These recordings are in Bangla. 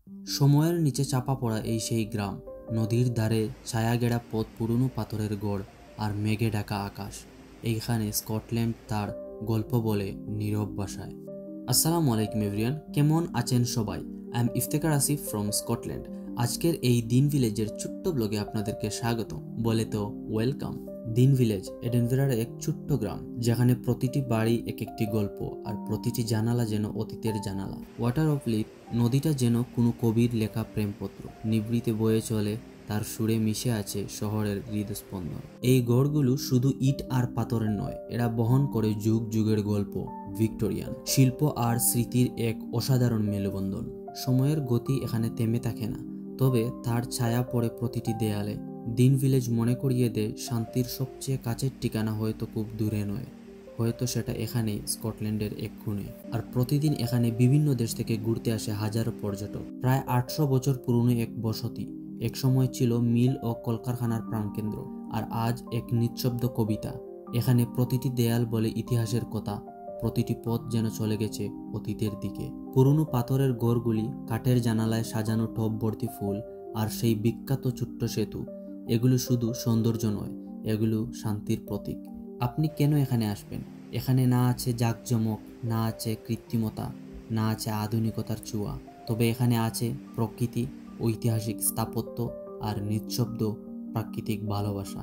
সময়ের নিচে চাপা পড়া এই সেই গ্রাম, নদীর ধারে ছায়াগেড়া পথ, পুরনো পাথরের গড় আর মেঘে ঢাকা আকাশ। এইখানে স্কটল্যান্ড তার গল্প বলে নীরব ভাষায়। আসসালামু আলাইকুম এভরিওয়ান, কেমন আছেন সবাই? I am Iftekhar Asif from Scotland. আজকের এই দিন ভিলেজের ছোট্ট ব্লগে আপনাদেরকে স্বাগত। বলে তো ওয়েলকাম। দিন ভিলেজ এডেনভেরার এক ছোট্ট গ্রাম, যেখানে প্রতিটি বাড়ি এক একটি গল্প, আর প্রতিটি জানালা যেন অতীতের জানালা। ওয়াটার অফ লিফ, নদীটা যেন কোনো কবির লেখা প্রেমপত্র, নিভৃতে বয়ে চলে, তার সুরে মিশে আছে শহরের হৃদস্পন্দন। এই গড়গুলো শুধু ইট আর পাথরের নয়, এরা বহন করে যুগ যুগের গল্প, ভিক্টোরিয়ান শিল্প আর স্মৃতির এক অসাধারণ মেলবন্ধন। সময়ের গতি এখানে থেমে থাকে না, তবে তার ছায়া পড়ে প্রতিটি দেয়ালে। দিন ভিলেজ মনে করিয়ে দেয় শান্তির সবচেয়ে কাছের ঠিকানা হয়তো খুব দূরে নয়, হয়তো সেটা এখানেই, স্কটল্যান্ডের এক কোণে। আর প্রতিদিন এখানে বিভিন্ন দেশ থেকে ঘুরতে আসে হাজারো পর্যটক। প্রায় 800 বছর পুরনো এক বসতি, এক সময় ছিল মিল ও কলকারখানার প্রাণকেন্দ্র, আর আজ এক নিঃশব্দ কবিতা। এখানে প্রতিটি দেয়াল বলে ইতিহাসের কথা, প্রতিটি পথ যেন চলে গেছে অতীতের দিকে। পুরনো পাথরের ঘরগুলি, কাঠের জানালায় সাজানো টব ভর্তি ফুল, আর সেই বিখ্যাত ছোট্ট সেতু, এগুলো শুধু সৌন্দর্য নয়, এগুলো শান্তির প্রতীক। আপনি কেন এখানে আসবেন? এখানে না আছে জাঁকজমক, না আছে কৃত্রিমতা, না আছে আধুনিকতার ছোঁয়া, তবে এখানে আছে প্রকৃতি, ঐতিহাসিক স্থাপত্য আর নিঃশব্দ প্রাকৃতিক ভালোবাসা।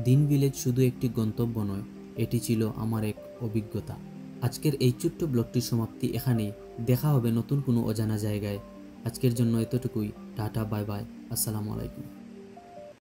দিন ভিলেজ শুধু একটি গন্তব্য নয়, এটি ছিল আমার এক অভিজ্ঞতা। আজকের এই ছোট্ট ব্লগটির সমাপ্তি এখানেই। দেখা হবে নতুন কোনো অজানা জায়গায়। আজকের জন্য এতটুকুই। টাটা, বাই বাই, আসসালামু আলাইকুম।